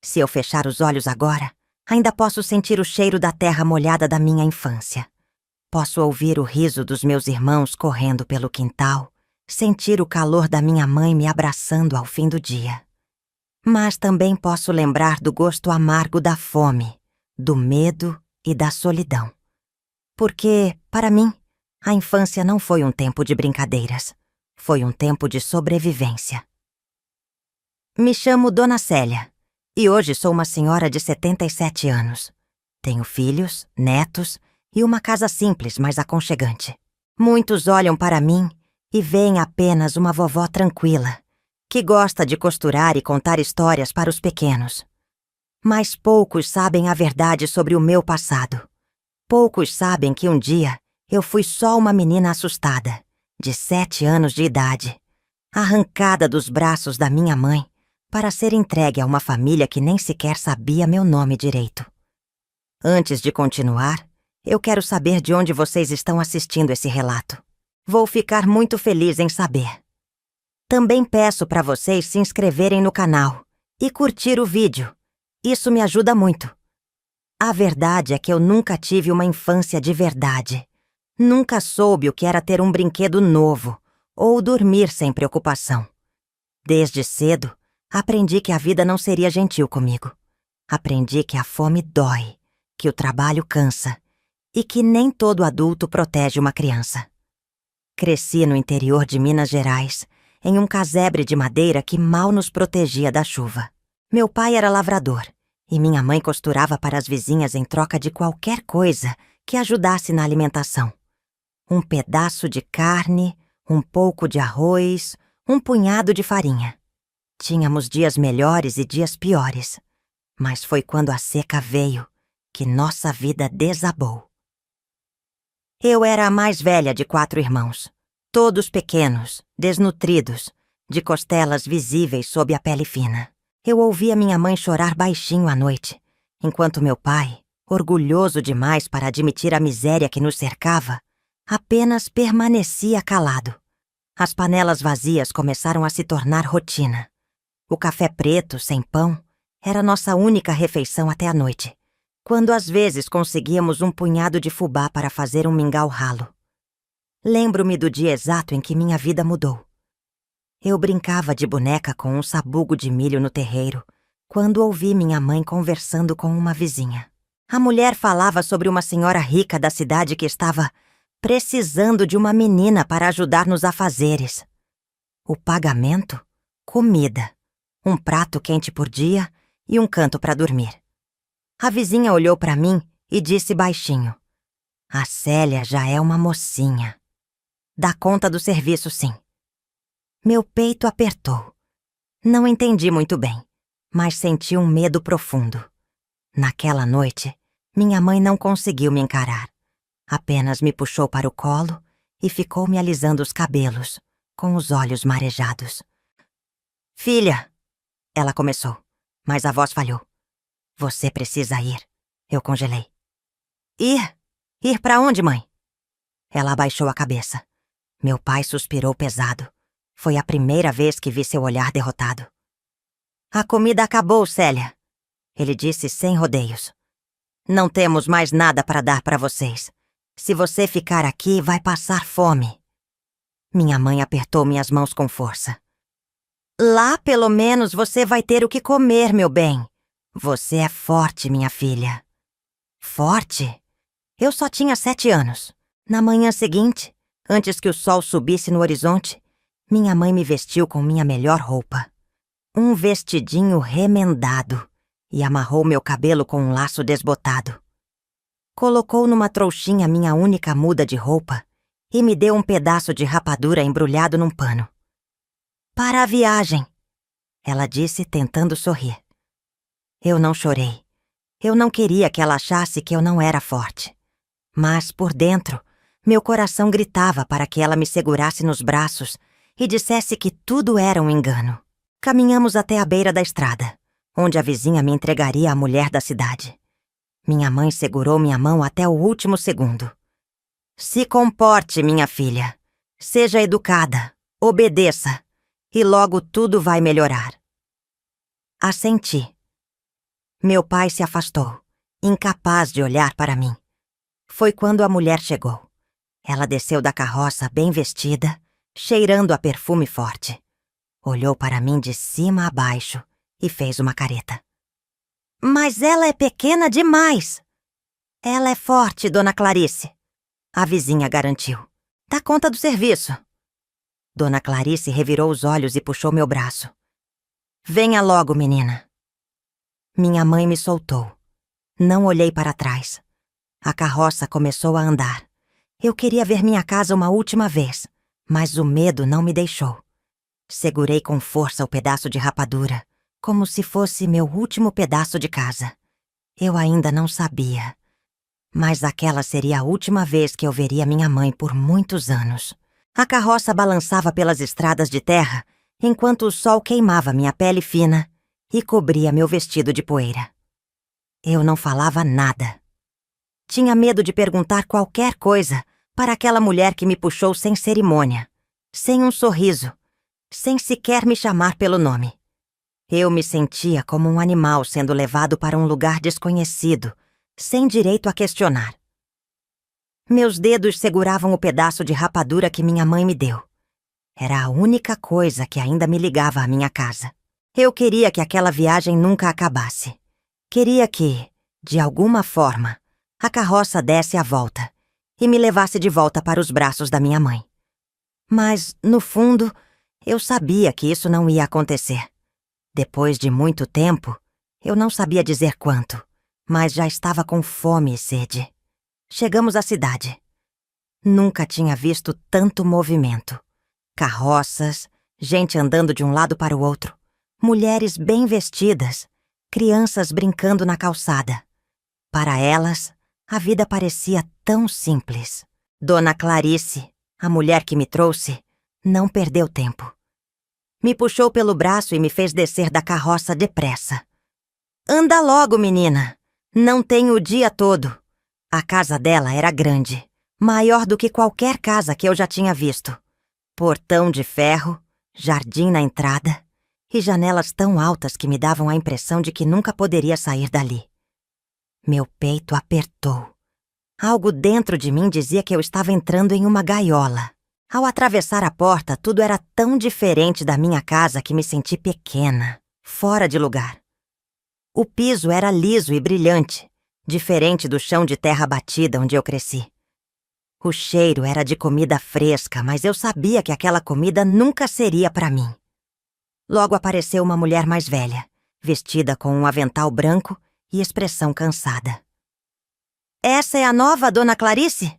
Se eu fechar os olhos agora, ainda posso sentir o cheiro da terra molhada da minha infância. Posso ouvir o riso dos meus irmãos correndo pelo quintal, sentir o calor da minha mãe me abraçando ao fim do dia. Mas também posso lembrar do gosto amargo da fome, do medo e da solidão. Porque, para mim, a infância não foi um tempo de brincadeiras. Foi um tempo de sobrevivência. Me chamo Dona Célia e hoje sou uma senhora de 77 anos. Tenho filhos, netos e uma casa simples, mas aconchegante. Muitos olham para mim e veem apenas uma vovó tranquila, que gosta de costurar e contar histórias para os pequenos. Mas poucos sabem a verdade sobre o meu passado. Poucos sabem que um dia eu fui só uma menina assustada, de 7 anos de idade, arrancada dos braços da minha mãe para ser entregue a uma família que nem sequer sabia meu nome direito. Antes de continuar, eu quero saber de onde vocês estão assistindo esse relato. Vou ficar muito feliz em saber. Também peço para vocês se inscreverem no canal e curtir o vídeo. Isso me ajuda muito. A verdade é que eu nunca tive uma infância de verdade. Nunca soube o que era ter um brinquedo novo ou dormir sem preocupação. Desde cedo, aprendi que a vida não seria gentil comigo. Aprendi que a fome dói, que o trabalho cansa e que nem todo adulto protege uma criança. Cresci no interior de Minas Gerais, em um casebre de madeira que mal nos protegia da chuva. Meu pai era lavrador e minha mãe costurava para as vizinhas em troca de qualquer coisa que ajudasse na alimentação. Um pedaço de carne, um pouco de arroz, um punhado de farinha. Tínhamos dias melhores e dias piores, mas foi quando a seca veio que nossa vida desabou. Eu era a mais velha de 4 irmãos, todos pequenos, desnutridos, de costelas visíveis sob a pele fina. Eu ouvia minha mãe chorar baixinho à noite, enquanto meu pai, orgulhoso demais para admitir a miséria que nos cercava, apenas permanecia calado. As panelas vazias começaram a se tornar rotina. O café preto, sem pão, era nossa única refeição até a noite, quando às vezes conseguíamos um punhado de fubá para fazer um mingau ralo. Lembro-me do dia exato em que minha vida mudou. Eu brincava de boneca com um sabugo de milho no terreiro, quando ouvi minha mãe conversando com uma vizinha. A mulher falava sobre uma senhora rica da cidade que estava precisando de uma menina para ajudar nos afazeres. O pagamento? Comida. Um prato quente por dia e um canto para dormir. A vizinha olhou para mim e disse baixinho: "A Célia já é uma mocinha. Dá conta do serviço, sim." Meu peito apertou. Não entendi muito bem, mas senti um medo profundo. Naquela noite, minha mãe não conseguiu me encarar. Apenas me puxou para o colo e ficou me alisando os cabelos, com os olhos marejados. "Filha," ela começou, mas a voz falhou. "Você precisa ir." Eu congelei. "Ir? Ir para onde, mãe?" Ela abaixou a cabeça. Meu pai suspirou pesado. Foi a primeira vez que vi seu olhar derrotado. "A comida acabou, Célia," ele disse sem rodeios. "Não temos mais nada para dar para vocês. Se você ficar aqui, vai passar fome." Minha mãe apertou minhas mãos com força. "Lá, pelo menos, você vai ter o que comer, meu bem. Você é forte, minha filha." Forte? Eu só tinha 7 anos. Na manhã seguinte, antes que o sol subisse no horizonte, minha mãe me vestiu com minha melhor roupa. Um vestidinho remendado e amarrou meu cabelo com um laço desbotado. Colocou numa trouxinha minha única muda de roupa e me deu um pedaço de rapadura embrulhado num pano. "Para a viagem," ela disse tentando sorrir. Eu não chorei. Eu não queria que ela achasse que eu não era forte. Mas, por dentro, meu coração gritava para que ela me segurasse nos braços e dissesse que tudo era um engano. Caminhamos até a beira da estrada, onde a vizinha me entregaria à mulher da cidade. Minha mãe segurou minha mão até o último segundo. "Se comporte, minha filha. Seja educada, obedeça, e logo tudo vai melhorar." Assenti. Meu pai se afastou, incapaz de olhar para mim. Foi quando a mulher chegou. Ela desceu da carroça bem vestida, cheirando a perfume forte. Olhou para mim de cima a baixo e fez uma careta. Mas ela é pequena demais. Ela é forte, Dona Clarice. A vizinha garantiu. Dá conta do serviço. Dona Clarice revirou os olhos e puxou meu braço. Venha logo, menina. Minha mãe me soltou. Não olhei para trás. A carroça começou a andar. Eu queria ver minha casa uma última vez, mas o medo não me deixou. Segurei com força o pedaço de rapadura, como se fosse meu último pedaço de casa. Eu ainda não sabia, mas aquela seria a última vez que eu veria minha mãe por muitos anos. A carroça balançava pelas estradas de terra, enquanto o sol queimava minha pele fina e cobria meu vestido de poeira. Eu não falava nada. Tinha medo de perguntar qualquer coisa para aquela mulher que me puxou sem cerimônia, sem um sorriso, sem sequer me chamar pelo nome. Eu me sentia como um animal sendo levado para um lugar desconhecido, sem direito a questionar. Meus dedos seguravam o pedaço de rapadura que minha mãe me deu. Era a única coisa que ainda me ligava à minha casa. Eu queria que aquela viagem nunca acabasse. Queria que, de alguma forma, a carroça desse a volta e me levasse de volta para os braços da minha mãe. Mas, no fundo, eu sabia que isso não ia acontecer. Depois de muito tempo, eu não sabia dizer quanto, mas já estava com fome e sede. Chegamos à cidade. Nunca tinha visto tanto movimento. Carroças, gente andando de um lado para o outro, mulheres bem vestidas, crianças brincando na calçada. Para elas, a vida parecia tão simples. Dona Clarice, a mulher que me trouxe, não perdeu tempo. Me puxou pelo braço e me fez descer da carroça depressa. Anda logo, menina. Não tenho o dia todo. A casa dela era grande, maior do que qualquer casa que eu já tinha visto. Portão de ferro, jardim na entrada e janelas tão altas que me davam a impressão de que nunca poderia sair dali. Meu peito apertou. Algo dentro de mim dizia que eu estava entrando em uma gaiola. Ao atravessar a porta, tudo era tão diferente da minha casa que me senti pequena, fora de lugar. O piso era liso e brilhante, diferente do chão de terra batida onde eu cresci. O cheiro era de comida fresca, mas eu sabia que aquela comida nunca seria para mim. Logo apareceu uma mulher mais velha, vestida com um avental branco e expressão cansada. Essa é a nova Dona Clarice?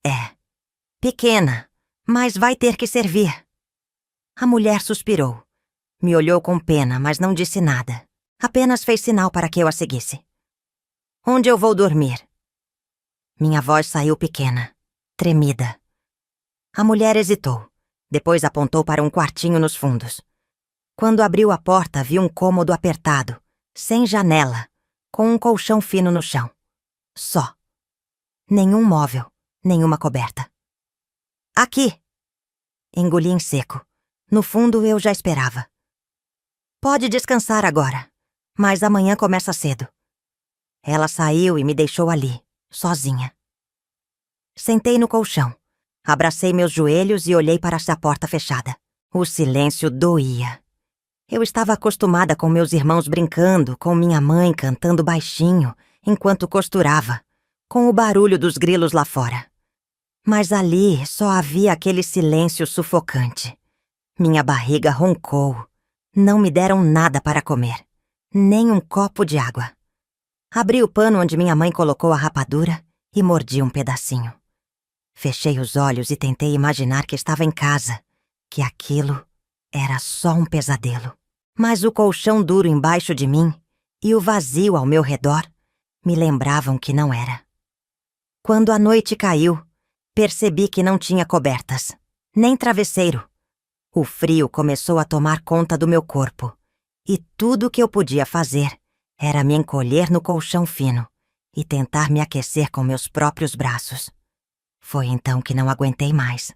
É. Pequena, mas vai ter que servir. A mulher suspirou. Me olhou com pena, mas não disse nada. Apenas fez sinal para que eu a seguisse. Onde eu vou dormir? Minha voz saiu pequena, tremida. A mulher hesitou. Depois apontou para um quartinho nos fundos. Quando abriu a porta, vi um cômodo apertado, sem janela, com um colchão fino no chão. Só. Nenhum móvel, nenhuma coberta. Aqui! Engoli em seco. No fundo, eu já esperava. Pode descansar agora, mas amanhã começa cedo. Ela saiu e me deixou ali, sozinha. Sentei no colchão, abracei meus joelhos e olhei para a porta fechada. O silêncio doía. Eu estava acostumada com meus irmãos brincando, com minha mãe cantando baixinho, enquanto costurava, com o barulho dos grilos lá fora. Mas ali só havia aquele silêncio sufocante. Minha barriga roncou. Não me deram nada para comer, nem um copo de água. Abri o pano onde minha mãe colocou a rapadura e mordi um pedacinho. Fechei os olhos e tentei imaginar que estava em casa, que aquilo era só um pesadelo. Mas o colchão duro embaixo de mim e o vazio ao meu redor me lembravam que não era. Quando a noite caiu, percebi que não tinha cobertas, nem travesseiro. O frio começou a tomar conta do meu corpo, e tudo o que eu podia fazer era me encolher no colchão fino e tentar me aquecer com meus próprios braços. Foi então que não aguentei mais.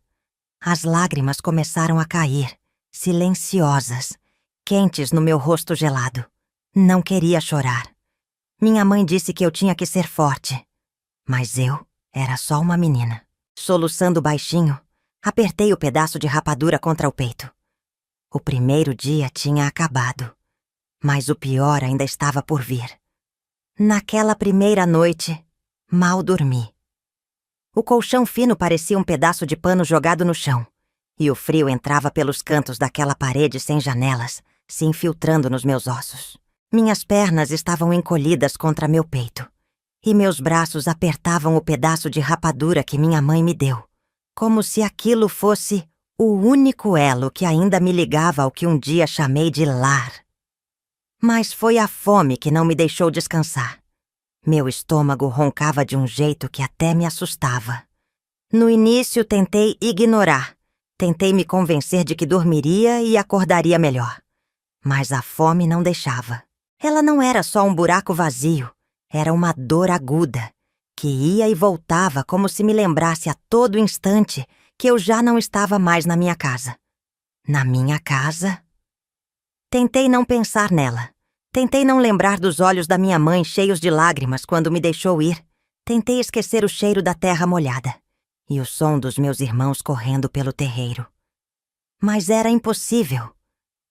As lágrimas começaram a cair, silenciosas, quentes no meu rosto gelado. Não queria chorar, Minha mãe disse que eu tinha que ser forte. Mas eu era só uma menina. Soluçando baixinho, apertei o pedaço de rapadura contra o peito. O primeiro dia tinha acabado, mas o pior ainda estava por vir. Naquela primeira noite, mal dormi. O colchão fino parecia um pedaço de pano jogado no chão, e o frio entrava pelos cantos daquela parede sem janelas, se infiltrando nos meus ossos. Minhas pernas estavam encolhidas contra meu peito, e meus braços apertavam o pedaço de rapadura que minha mãe me deu, como se aquilo fosse o único elo que ainda me ligava ao que um dia chamei de lar. Mas foi a fome que não me deixou descansar. Meu estômago roncava de um jeito que até me assustava. No início tentei ignorar, tentei me convencer de que dormiria e acordaria melhor. Mas a fome não deixava. Ela não era só um buraco vazio, era uma dor aguda, que ia e voltava como se me lembrasse a todo instante que eu já não estava mais na minha casa. Na minha casa? Tentei não pensar nela. Tentei não lembrar dos olhos da minha mãe cheios de lágrimas quando me deixou ir. Tentei esquecer o cheiro da terra molhada e o som dos meus irmãos correndo pelo terreiro. Mas era impossível.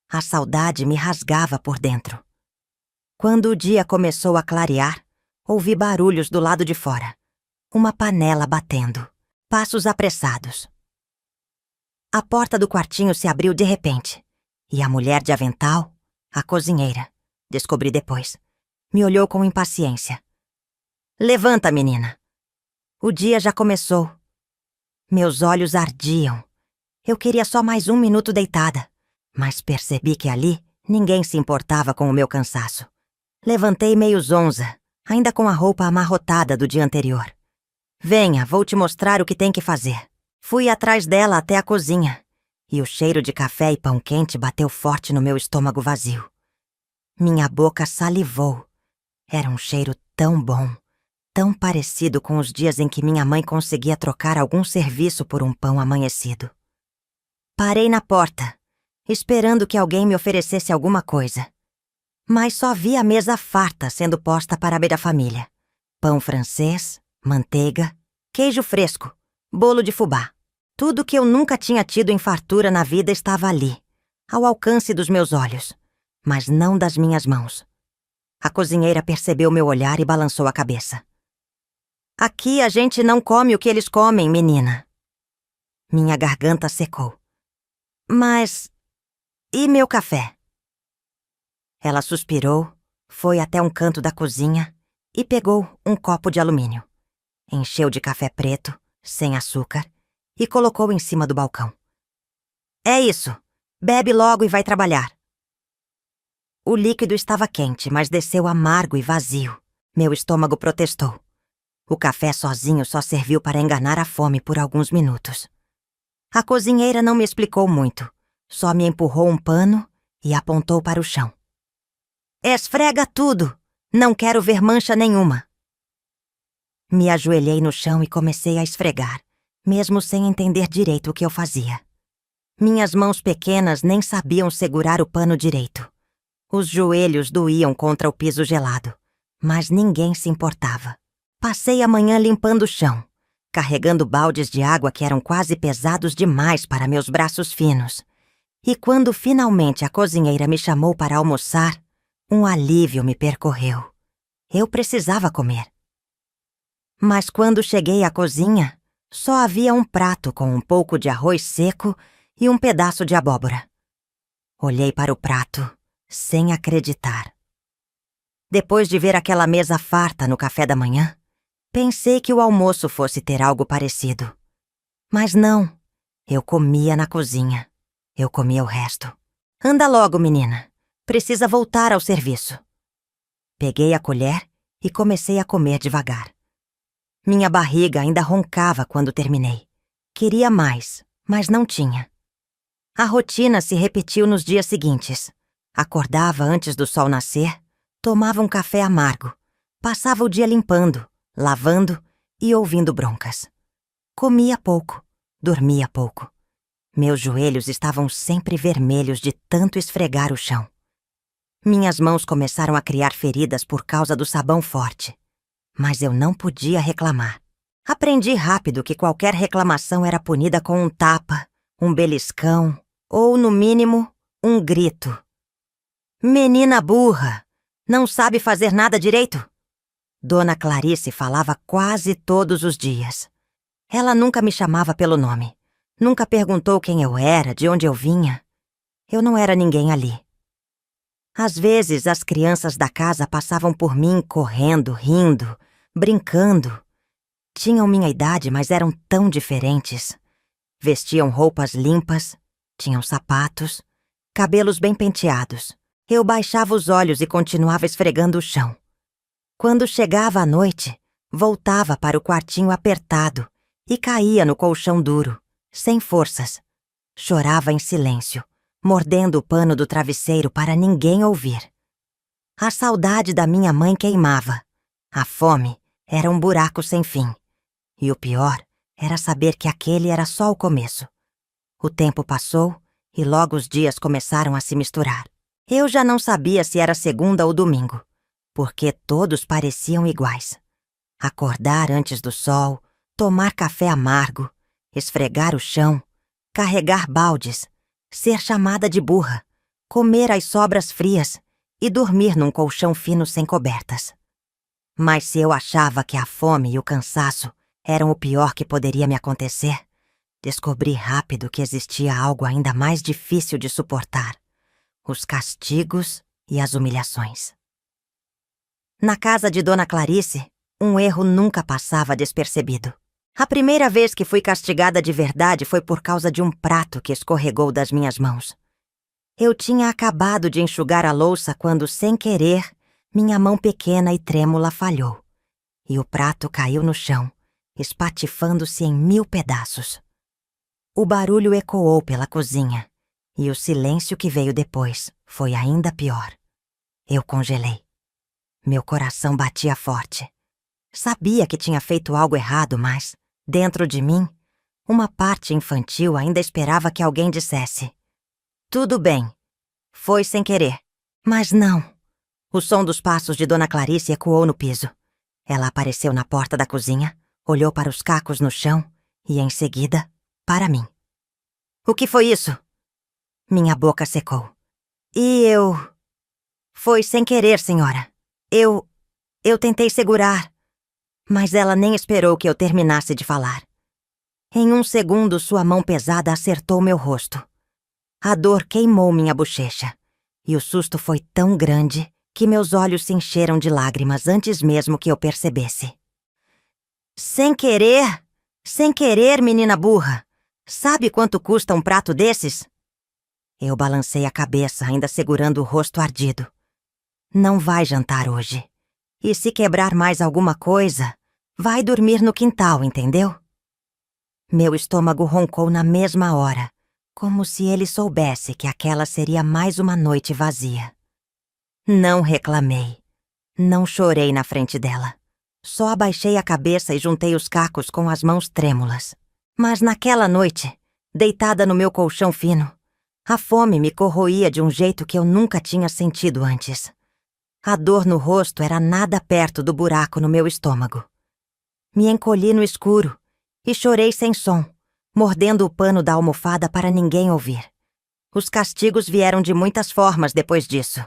A saudade me rasgava por dentro. Quando o dia começou a clarear, ouvi barulhos do lado de fora. Uma panela batendo. Passos apressados. A porta do quartinho se abriu de repente, e a mulher de avental, a cozinheira, descobri depois, me olhou com impaciência. Levanta, menina. O dia já começou. Meus olhos ardiam. Eu queria só mais um minuto deitada, mas percebi que ali ninguém se importava com o meu cansaço. Levantei meio zonza, ainda com a roupa amarrotada do dia anterior. Venha, vou te mostrar o que tem que fazer. Fui atrás dela até a cozinha, e o cheiro de café e pão quente bateu forte no meu estômago vazio. Minha boca salivou. Era um cheiro tão bom, tão parecido com os dias em que minha mãe conseguia trocar algum serviço por um pão amanhecido. Parei na porta, esperando que alguém me oferecesse alguma coisa. Mas só vi a mesa farta sendo posta para a família. Pão francês, manteiga, queijo fresco, bolo de fubá. Tudo que eu nunca tinha tido em fartura na vida estava ali, ao alcance dos meus olhos, mas não das minhas mãos. A cozinheira percebeu meu olhar e balançou a cabeça. Aqui a gente não come o que eles comem, menina. Minha garganta secou. Mas... e meu café? Ela suspirou, foi até um canto da cozinha e pegou um copo de alumínio. Encheu de café preto, sem açúcar, e colocou em cima do balcão. É isso. Bebe logo e vai trabalhar. O líquido estava quente, mas desceu amargo e vazio. Meu estômago protestou. O café sozinho só serviu para enganar a fome por alguns minutos. A cozinheira não me explicou muito. Só me empurrou um pano e apontou para o chão. Esfrega tudo. Não quero ver mancha nenhuma. Me ajoelhei no chão e comecei a esfregar, mesmo sem entender direito o que eu fazia. Minhas mãos pequenas nem sabiam segurar o pano direito. Os joelhos doíam contra o piso gelado, mas ninguém se importava. Passei a manhã limpando o chão, carregando baldes de água que eram quase pesados demais para meus braços finos. E quando finalmente a cozinheira me chamou para almoçar, um alívio me percorreu. Eu precisava comer. Mas quando cheguei à cozinha, só havia um prato com um pouco de arroz seco e um pedaço de abóbora. Olhei para o prato, sem acreditar. Depois de ver aquela mesa farta no café da manhã, pensei que o almoço fosse ter algo parecido. Mas não, eu comia na cozinha. Eu comia o resto. Anda logo, menina. Precisa voltar ao serviço. Peguei a colher e comecei a comer devagar. Minha barriga ainda roncava quando terminei. Queria mais, mas não tinha. A rotina se repetiu nos dias seguintes. Acordava antes do sol nascer, tomava um café amargo, passava o dia limpando, lavando e ouvindo broncas. Comia pouco, dormia pouco. Meus joelhos estavam sempre vermelhos de tanto esfregar o chão. Minhas mãos começaram a criar feridas por causa do sabão forte. Mas eu não podia reclamar. Aprendi rápido que qualquer reclamação era punida com um tapa, um beliscão ou, no mínimo, um grito. Menina burra! Não sabe fazer nada direito? Dona Clarice falava quase todos os dias. Ela nunca me chamava pelo nome. Nunca perguntou quem eu era, de onde eu vinha. Eu não era ninguém ali. Às vezes, as crianças da casa passavam por mim correndo, rindo, brincando. Tinham minha idade, mas eram tão diferentes. Vestiam roupas limpas, tinham sapatos, cabelos bem penteados. Eu baixava os olhos e continuava esfregando o chão. Quando chegava a noite, voltava para o quartinho apertado e caía no colchão duro, sem forças. Chorava em silêncio, mordendo o pano do travesseiro para ninguém ouvir. A saudade da minha mãe queimava. A fome era um buraco sem fim. E o pior era saber que aquele era só o começo. O tempo passou e logo os dias começaram a se misturar. Eu já não sabia se era segunda ou domingo, porque todos pareciam iguais. Acordar antes do sol, tomar café amargo, esfregar o chão, carregar baldes, ser chamada de burra, comer as sobras frias e dormir num colchão fino sem cobertas. Mas se eu achava que a fome e o cansaço eram o pior que poderia me acontecer, descobri rápido que existia algo ainda mais difícil de suportar: os castigos e as humilhações. Na casa de Dona Clarice, um erro nunca passava despercebido. A primeira vez que fui castigada de verdade foi por causa de um prato que escorregou das minhas mãos. Eu tinha acabado de enxugar a louça quando, sem querer, minha mão pequena e trêmula falhou. E o prato caiu no chão, espatifando-se em 1000 pedaços. O barulho ecoou pela cozinha, e o silêncio que veio depois foi ainda pior. Eu congelei. Meu coração batia forte. Sabia que tinha feito algo errado, mas, dentro de mim, uma parte infantil ainda esperava que alguém dissesse: tudo bem, foi sem querer. Mas não. O som dos passos de Dona Clarice ecoou no piso. Ela apareceu na porta da cozinha, olhou para os cacos no chão e, em seguida, para mim. O que foi isso? Minha boca secou. Foi sem querer, senhora. Eu tentei segurar, mas ela nem esperou que eu terminasse de falar. Em um segundo, sua mão pesada acertou meu rosto. A dor queimou minha bochecha, e o susto foi tão grande que meus olhos se encheram de lágrimas antes mesmo que eu percebesse. Sem querer, menina burra. Sabe quanto custa um prato desses? Eu balancei a cabeça, ainda segurando o rosto ardido. Não vai jantar hoje. E se quebrar mais alguma coisa, vai dormir no quintal, entendeu? Meu estômago roncou na mesma hora, como se ele soubesse que aquela seria mais uma noite vazia. Não reclamei. Não chorei na frente dela. Só abaixei a cabeça e juntei os cacos com as mãos trêmulas. Mas naquela noite, deitada no meu colchão fino, a fome me corroía de um jeito que eu nunca tinha sentido antes. A dor no rosto era nada perto do buraco no meu estômago. Me encolhi no escuro e chorei sem som, mordendo o pano da almofada para ninguém ouvir. Os castigos vieram de muitas formas depois disso.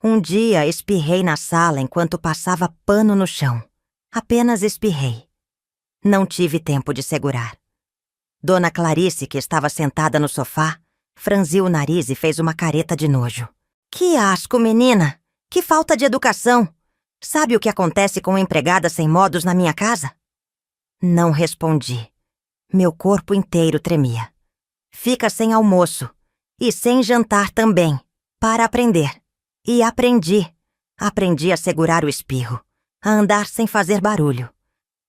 Um dia espirrei na sala enquanto passava pano no chão. Apenas espirrei. Não tive tempo de segurar. Dona Clarice, que estava sentada no sofá, franziu o nariz e fez uma careta de nojo. Que asco, menina! Que falta de educação! Sabe o que acontece com empregada sem modos na minha casa? Não respondi. Meu corpo inteiro tremia. Fica sem almoço. E sem jantar também. Para aprender. E aprendi. Aprendi a segurar o espirro. A andar sem fazer barulho.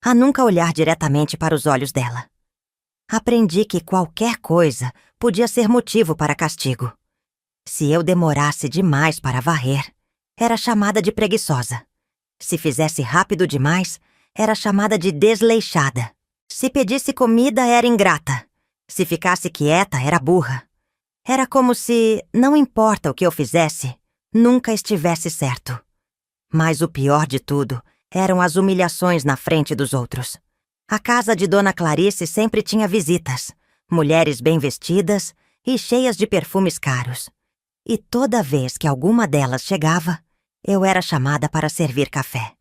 A nunca olhar diretamente para os olhos dela. Aprendi que qualquer coisa podia ser motivo para castigo. Se eu demorasse demais para varrer, era chamada de preguiçosa. Se fizesse rápido demais, era chamada de desleixada. Se pedisse comida, era ingrata. Se ficasse quieta, era burra. Era como se, não importa o que eu fizesse, nunca estivesse certo. Mas o pior de tudo eram as humilhações na frente dos outros. A casa de Dona Clarice sempre tinha visitas, mulheres bem vestidas e cheias de perfumes caros. E toda vez que alguma delas chegava, eu era chamada para servir café.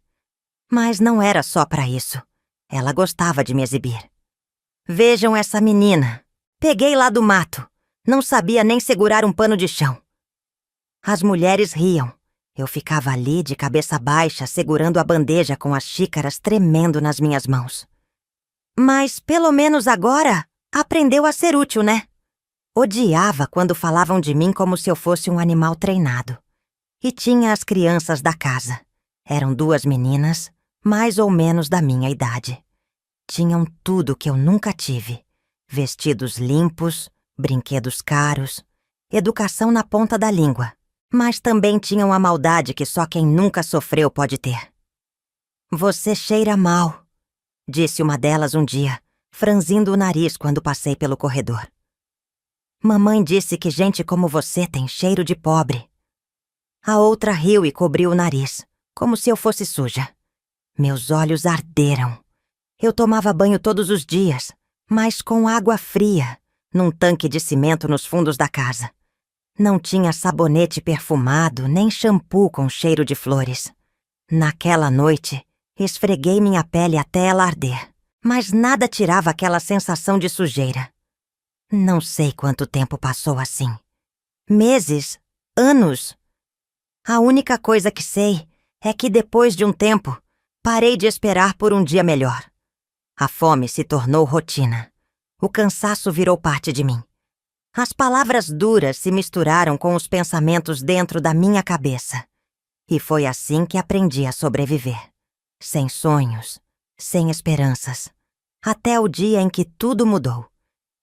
Mas não era só para isso. Ela gostava de me exibir. Vejam essa menina. Peguei lá do mato. Não sabia nem segurar um pano de chão. As mulheres riam. Eu ficava ali de cabeça baixa, segurando a bandeja com as xícaras tremendo nas minhas mãos. Mas, pelo menos agora, aprendeu a ser útil, né? Odiava quando falavam de mim como se eu fosse um animal treinado. E tinha as crianças da casa. Eram 2 meninas, mais ou menos da minha idade. Tinham tudo que eu nunca tive. Vestidos limpos, brinquedos caros, educação na ponta da língua. Mas também tinham a maldade que só quem nunca sofreu pode ter. "Você cheira mal", disse uma delas um dia, franzindo o nariz quando passei pelo corredor. "Mamãe disse que gente como você tem cheiro de pobre." A outra riu e cobriu o nariz, como se eu fosse suja. Meus olhos arderam. Eu tomava banho todos os dias, mas com água fria, num tanque de cimento nos fundos da casa. Não tinha sabonete perfumado, nem shampoo com cheiro de flores. Naquela noite, esfreguei minha pele até ela arder, mas nada tirava aquela sensação de sujeira. Não sei quanto tempo passou assim. Meses? Anos? A única coisa que sei é que depois de um tempo, parei de esperar por um dia melhor. A fome se tornou rotina. O cansaço virou parte de mim. As palavras duras se misturaram com os pensamentos dentro da minha cabeça. E foi assim que aprendi a sobreviver. Sem sonhos, sem esperanças. Até o dia em que tudo mudou.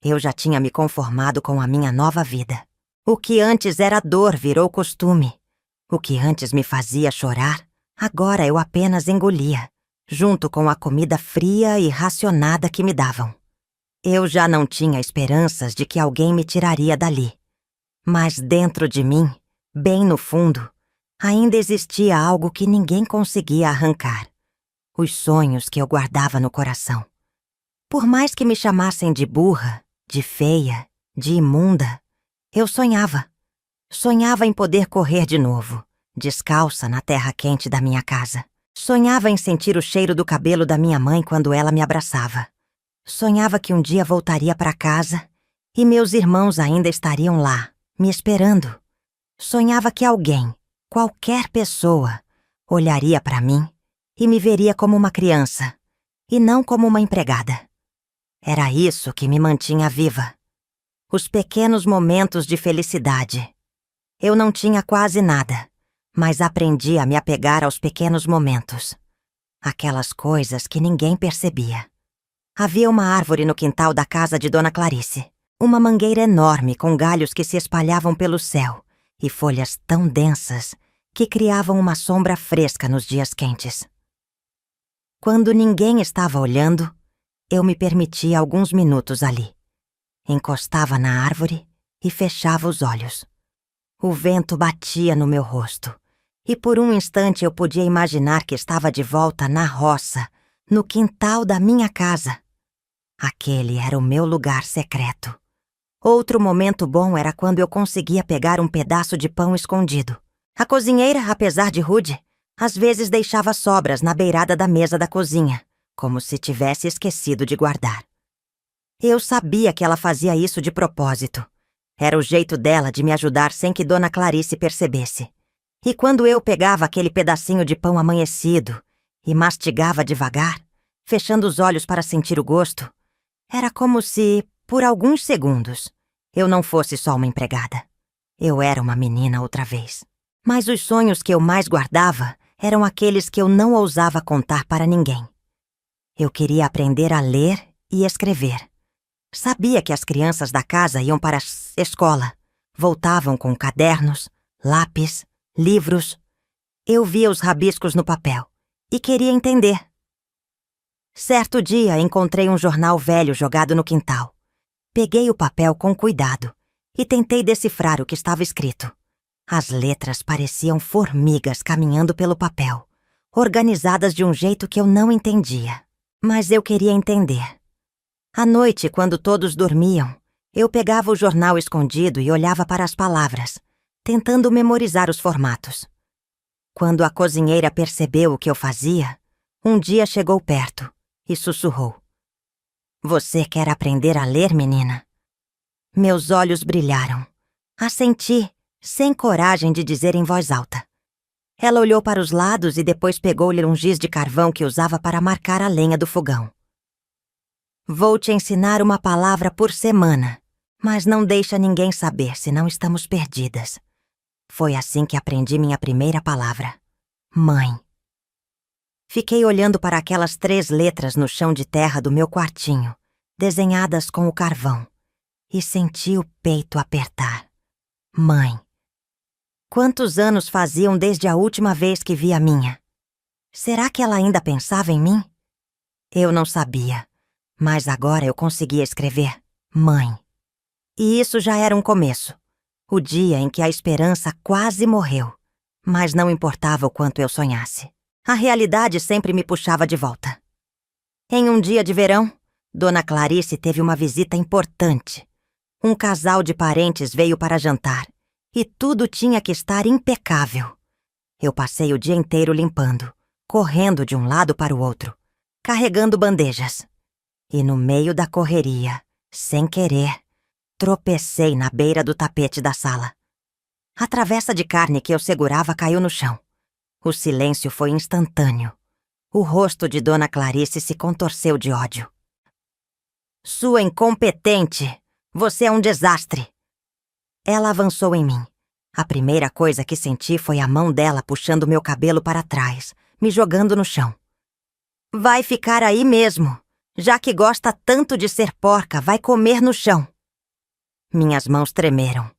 Eu já tinha me conformado com a minha nova vida. O que antes era dor virou costume. O que antes me fazia chorar, agora eu apenas engolia, junto com a comida fria e racionada que me davam. Eu já não tinha esperanças de que alguém me tiraria dali. Mas dentro de mim, bem no fundo, ainda existia algo que ninguém conseguia arrancar. Os sonhos que eu guardava no coração. Por mais que me chamassem de burra, de feia, de imunda, eu sonhava. Sonhava em poder correr de novo, descalça na terra quente da minha casa. Sonhava em sentir o cheiro do cabelo da minha mãe quando ela me abraçava. Sonhava que um dia voltaria para casa e meus irmãos ainda estariam lá, me esperando. Sonhava que alguém, qualquer pessoa, olharia para mim e me veria como uma criança e não como uma empregada. Era isso que me mantinha viva. Os pequenos momentos de felicidade. Eu não tinha quase nada, mas aprendi a me apegar aos pequenos momentos. Aquelas coisas que ninguém percebia. Havia uma árvore no quintal da casa de Dona Clarice. Uma mangueira enorme com galhos que se espalhavam pelo céu e folhas tão densas que criavam uma sombra fresca nos dias quentes. Quando ninguém estava olhando, eu me permitia alguns minutos ali. Encostava na árvore e fechava os olhos. O vento batia no meu rosto e por um instante eu podia imaginar que estava de volta na roça, no quintal da minha casa. Aquele era o meu lugar secreto. Outro momento bom era quando eu conseguia pegar um pedaço de pão escondido. A cozinheira, apesar de rude, às vezes deixava sobras na beirada da mesa da cozinha, como se tivesse esquecido de guardar. Eu sabia que ela fazia isso de propósito. Era o jeito dela de me ajudar sem que Dona Clarice percebesse. E quando eu pegava aquele pedacinho de pão amanhecido e mastigava devagar, fechando os olhos para sentir o gosto, era como se, por alguns segundos, eu não fosse só uma empregada. Eu era uma menina outra vez. Mas os sonhos que eu mais guardava eram aqueles que eu não ousava contar para ninguém. Eu queria aprender a ler e escrever. Sabia que as crianças da casa iam para a escola, voltavam com cadernos, lápis, livros. Eu via os rabiscos no papel e queria entender. Certo dia encontrei um jornal velho jogado no quintal. Peguei o papel com cuidado e tentei decifrar o que estava escrito. As letras pareciam formigas caminhando pelo papel, organizadas de um jeito que eu não entendia. Mas eu queria entender. À noite, quando todos dormiam, eu pegava o jornal escondido e olhava para as palavras, tentando memorizar os formatos. Quando a cozinheira percebeu o que eu fazia, um dia chegou perto e sussurrou: "Você quer aprender a ler, menina?" Meus olhos brilharam. Assenti, sem coragem de dizer em voz alta. Ela olhou para os lados e depois pegou-lhe um giz de carvão que usava para marcar a lenha do fogão. "Vou te ensinar uma palavra por semana, mas não deixa ninguém saber, senão estamos perdidas." Foi assim que aprendi minha primeira palavra: mãe. Fiquei olhando para aquelas 3 letras no chão de terra do meu quartinho, desenhadas com o carvão, e senti o peito apertar. Mãe. Quantos anos faziam desde a última vez que vi a minha? Será que ela ainda pensava em mim? Eu não sabia, mas agora eu conseguia escrever mãe. E isso já era um começo. O dia em que a esperança quase morreu, mas não importava o quanto eu sonhasse. A realidade sempre me puxava de volta. Em um dia de verão, Dona Clarice teve uma visita importante. Um casal de parentes veio para jantar e tudo tinha que estar impecável. Eu passei o dia inteiro limpando, correndo de um lado para o outro, carregando bandejas. E no meio da correria, sem querer, tropecei na beira do tapete da sala. A travessa de carne que eu segurava caiu no chão. O silêncio foi instantâneo. O rosto de Dona Clarice se contorceu de ódio. "Sua incompetente! Você é um desastre!" Ela avançou em mim. A primeira coisa que senti foi a mão dela puxando meu cabelo para trás, me jogando no chão. "Vai ficar aí mesmo! Já que gosta tanto de ser porca, vai comer no chão!" Minhas mãos tremeram.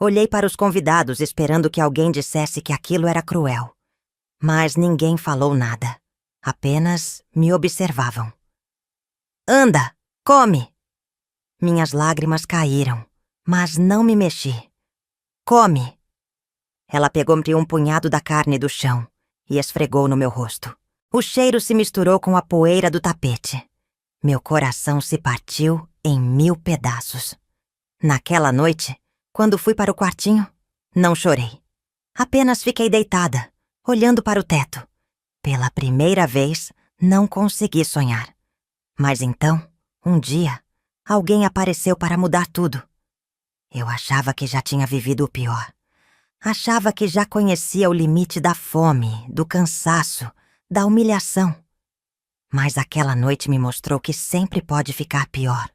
Olhei para os convidados esperando que alguém dissesse que aquilo era cruel. Mas ninguém falou nada. Apenas me observavam. "Anda, come!" Minhas lágrimas caíram, mas não me mexi. "Come!" Ela pegou-me um punhado da carne do chão e esfregou no meu rosto. O cheiro se misturou com a poeira do tapete. Meu coração se partiu em 1000 pedaços. Naquela noite, quando fui para o quartinho, não chorei. Apenas fiquei deitada, olhando para o teto. Pela primeira vez, não consegui sonhar. Mas então, um dia, alguém apareceu para mudar tudo. Eu achava que já tinha vivido o pior. Achava que já conhecia o limite da fome, do cansaço, da humilhação. Mas aquela noite me mostrou que sempre pode ficar pior.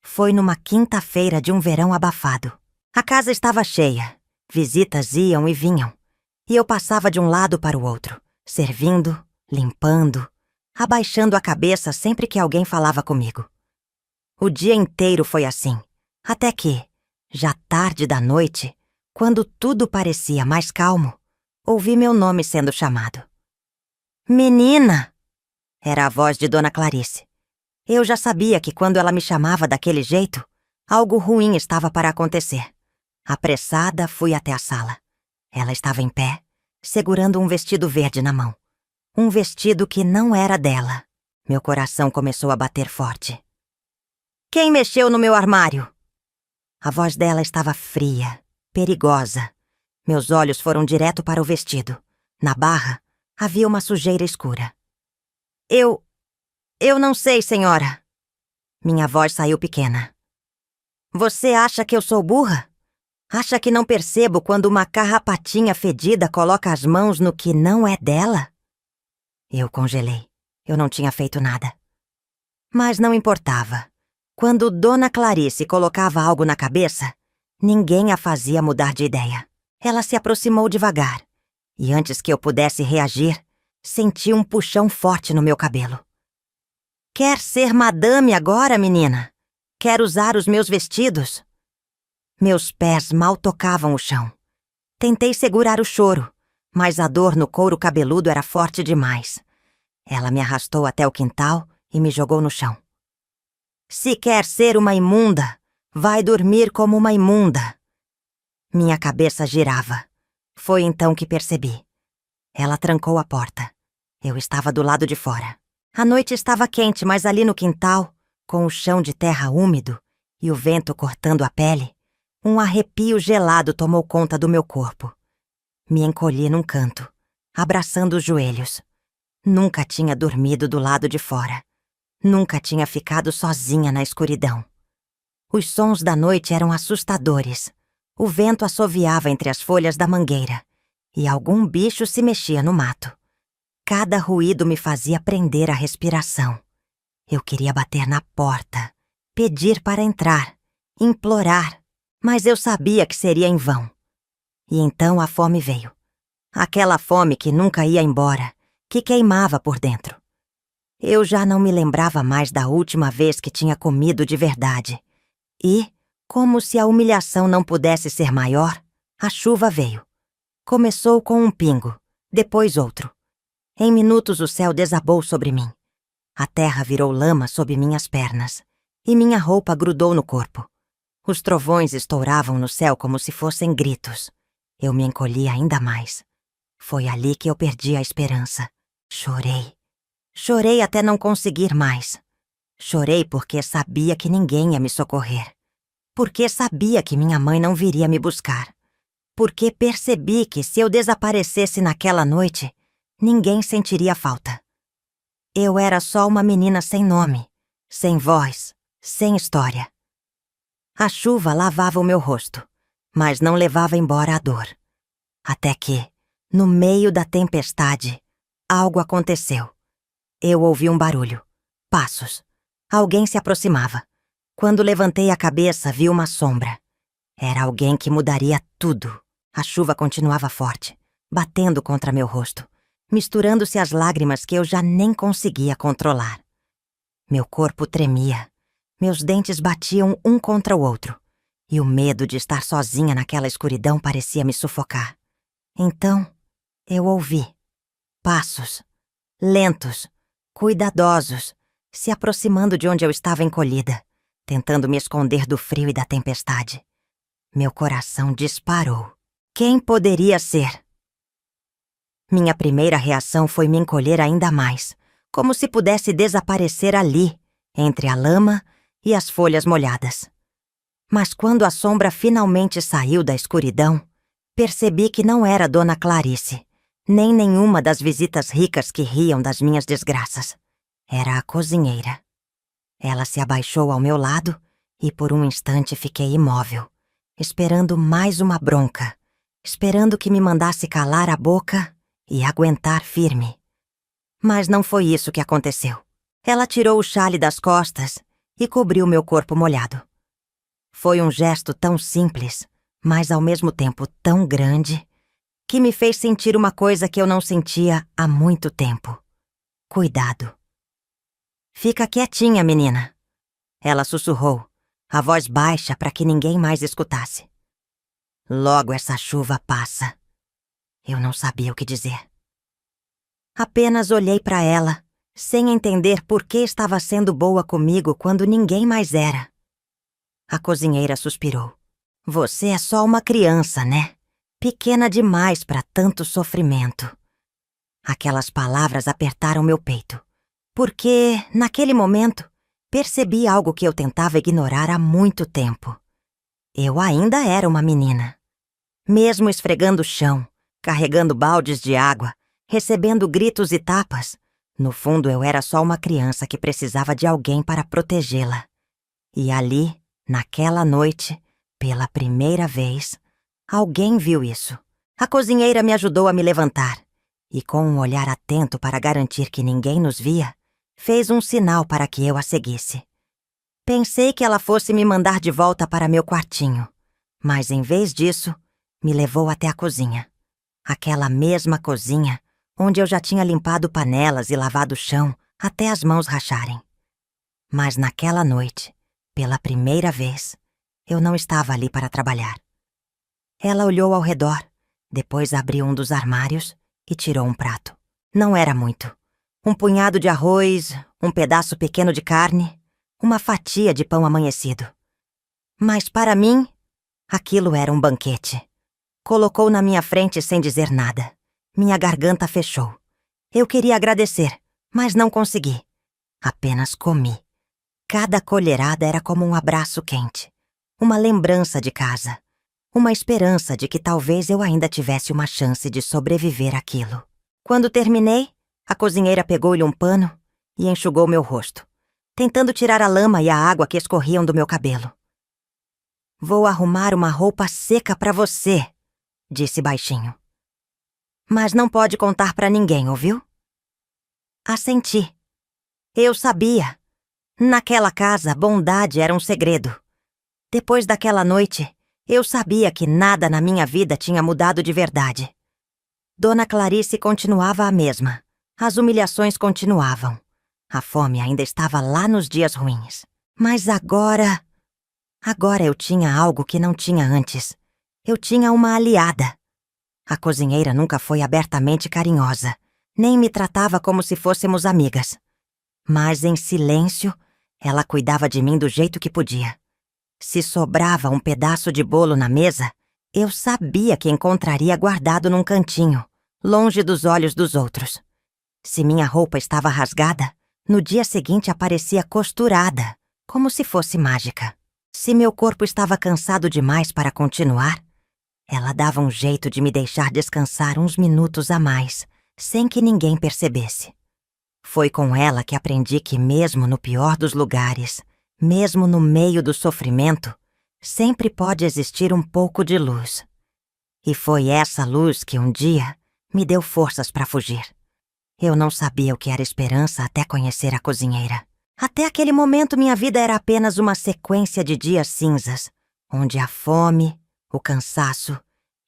Foi numa quinta-feira de um verão abafado. A casa estava cheia. Visitas iam e vinham. E eu passava de um lado para o outro, servindo, limpando, abaixando a cabeça sempre que alguém falava comigo. O dia inteiro foi assim, até que, já tarde da noite, quando tudo parecia mais calmo, ouvi meu nome sendo chamado. "Menina!" Era a voz de Dona Clarice. Eu já sabia que quando ela me chamava daquele jeito, algo ruim estava para acontecer. Apressada, fui até a sala. Ela estava em pé, segurando um vestido verde na mão. Um vestido que não era dela. Meu coração começou a bater forte. "Quem mexeu no meu armário?" A voz dela estava fria, perigosa. Meus olhos foram direto para o vestido. Na barra, havia uma sujeira escura. Eu não sei, senhora." Minha voz saiu pequena. "Você acha que eu sou burra? Acha que não percebo quando uma carrapatinha fedida coloca as mãos no que não é dela?" Eu congelei. Eu não tinha feito nada. Mas não importava. Quando Dona Clarice colocava algo na cabeça, ninguém a fazia mudar de ideia. Ela se aproximou devagar. E antes que eu pudesse reagir, senti um puxão forte no meu cabelo. "Quer ser madame agora, menina? Quer usar os meus vestidos?" Meus pés mal tocavam o chão. Tentei segurar o choro, mas a dor no couro cabeludo era forte demais. Ela me arrastou até o quintal e me jogou no chão. "Se quer ser uma imunda, vai dormir como uma imunda." Minha cabeça girava. Foi então que percebi. Ela trancou a porta. Eu estava do lado de fora. A noite estava quente, mas ali no quintal, com o chão de terra úmido e o vento cortando a pele, um arrepio gelado tomou conta do meu corpo. Me encolhi num canto, abraçando os joelhos. Nunca tinha dormido do lado de fora. Nunca tinha ficado sozinha na escuridão. Os sons da noite eram assustadores. O vento assoviava entre as folhas da mangueira e algum bicho se mexia no mato. Cada ruído me fazia prender a respiração. Eu queria bater na porta, pedir para entrar, implorar, mas eu sabia que seria em vão. E então a fome veio. Aquela fome que nunca ia embora, que queimava por dentro. Eu já não me lembrava mais da última vez que tinha comido de verdade. E, como se a humilhação não pudesse ser maior, a chuva veio. Começou com um pingo, depois outro. Em minutos o céu desabou sobre mim. A terra virou lama sob minhas pernas, e minha roupa grudou no corpo. Os trovões estouravam no céu como se fossem gritos. Eu me encolhi ainda mais. Foi ali que eu perdi a esperança. Chorei. Chorei até não conseguir mais. Chorei porque sabia que ninguém ia me socorrer. Porque sabia que minha mãe não viria me buscar. Porque percebi que se eu desaparecesse naquela noite, ninguém sentiria falta. Eu era só uma menina sem nome, sem voz, sem história. A chuva lavava o meu rosto, mas não levava embora a dor. Até que, no meio da tempestade, algo aconteceu. Eu ouvi um barulho. Passos. Alguém se aproximava. Quando levantei a cabeça, vi uma sombra. Era alguém que mudaria tudo. A chuva continuava forte, batendo contra meu rosto, misturando-se às lágrimas que eu já nem conseguia controlar. Meu corpo tremia. Meus dentes batiam um contra o outro. E o medo de estar sozinha naquela escuridão parecia me sufocar. Então, eu ouvi. Passos. Lentos. Cuidadosos, se aproximando de onde eu estava encolhida, tentando me esconder do frio e da tempestade. Meu coração disparou. Quem poderia ser? Minha primeira reação foi me encolher ainda mais, como se pudesse desaparecer ali, entre a lama e as folhas molhadas. Mas quando a sombra finalmente saiu da escuridão, percebi que não era Dona Clarice, nem nenhuma das visitas ricas que riam das minhas desgraças. Era a cozinheira. Ela se abaixou ao meu lado e por um instante fiquei imóvel, esperando mais uma bronca, esperando que me mandasse calar a boca e aguentar firme. Mas não foi isso que aconteceu. Ela tirou o xale das costas e cobriu meu corpo molhado. Foi um gesto tão simples, mas ao mesmo tempo tão grande, que me fez sentir uma coisa que eu não sentia há muito tempo. Cuidado. Fica quietinha, menina. Ela sussurrou, a voz baixa para que ninguém mais escutasse. Logo essa chuva passa. Eu não sabia o que dizer. Apenas olhei para ela, sem entender por que estava sendo boa comigo quando ninguém mais era. A cozinheira suspirou. Você é só uma criança, né? Pequena demais para tanto sofrimento. Aquelas palavras apertaram meu peito, porque, naquele momento, percebi algo que eu tentava ignorar há muito tempo. Eu ainda era uma menina. Mesmo esfregando o chão, carregando baldes de água, recebendo gritos e tapas, no fundo eu era só uma criança que precisava de alguém para protegê-la. E ali, naquela noite, pela primeira vez, alguém viu isso. A cozinheira me ajudou a me levantar e, com um olhar atento para garantir que ninguém nos via, fez um sinal para que eu a seguisse. Pensei que ela fosse me mandar de volta para meu quartinho, mas em vez disso, me levou até a cozinha. Aquela mesma cozinha onde eu já tinha limpado panelas e lavado o chão até as mãos racharem. Mas naquela noite, pela primeira vez, eu não estava ali para trabalhar. Ela olhou ao redor, depois abriu um dos armários e tirou um prato. Não era muito. Um punhado de arroz, um pedaço pequeno de carne, uma fatia de pão amanhecido. Mas para mim, aquilo era um banquete. Colocou na minha frente sem dizer nada. Minha garganta fechou. Eu queria agradecer, mas não consegui. Apenas comi. Cada colherada era como um abraço quente. Uma lembrança de casa. Uma esperança de que talvez eu ainda tivesse uma chance de sobreviver àquilo. Quando terminei, a cozinheira pegou-lhe um pano e enxugou meu rosto, tentando tirar a lama e a água que escorriam do meu cabelo. "Vou arrumar uma roupa seca para você", disse baixinho. "Mas não pode contar para ninguém, ouviu?" Assenti. Eu sabia. Naquela casa, bondade era um segredo. Depois daquela noite, eu sabia que nada na minha vida tinha mudado de verdade. Dona Clarice continuava a mesma. As humilhações continuavam. A fome ainda estava lá nos dias ruins. Mas agora eu tinha algo que não tinha antes. Eu tinha uma aliada. A cozinheira nunca foi abertamente carinhosa, nem me tratava como se fôssemos amigas. Mas em silêncio, ela cuidava de mim do jeito que podia. Se sobrava um pedaço de bolo na mesa, eu sabia que encontraria guardado num cantinho, longe dos olhos dos outros. Se minha roupa estava rasgada, no dia seguinte aparecia costurada, como se fosse mágica. Se meu corpo estava cansado demais para continuar, ela dava um jeito de me deixar descansar uns minutos a mais, sem que ninguém percebesse. Foi com ela que aprendi que mesmo no pior dos lugares, mesmo no meio do sofrimento, sempre pode existir um pouco de luz. E foi essa luz que um dia me deu forças para fugir. Eu não sabia o que era esperança até conhecer a cozinheira. Até aquele momento minha vida era apenas uma sequência de dias cinzas, onde a fome, o cansaço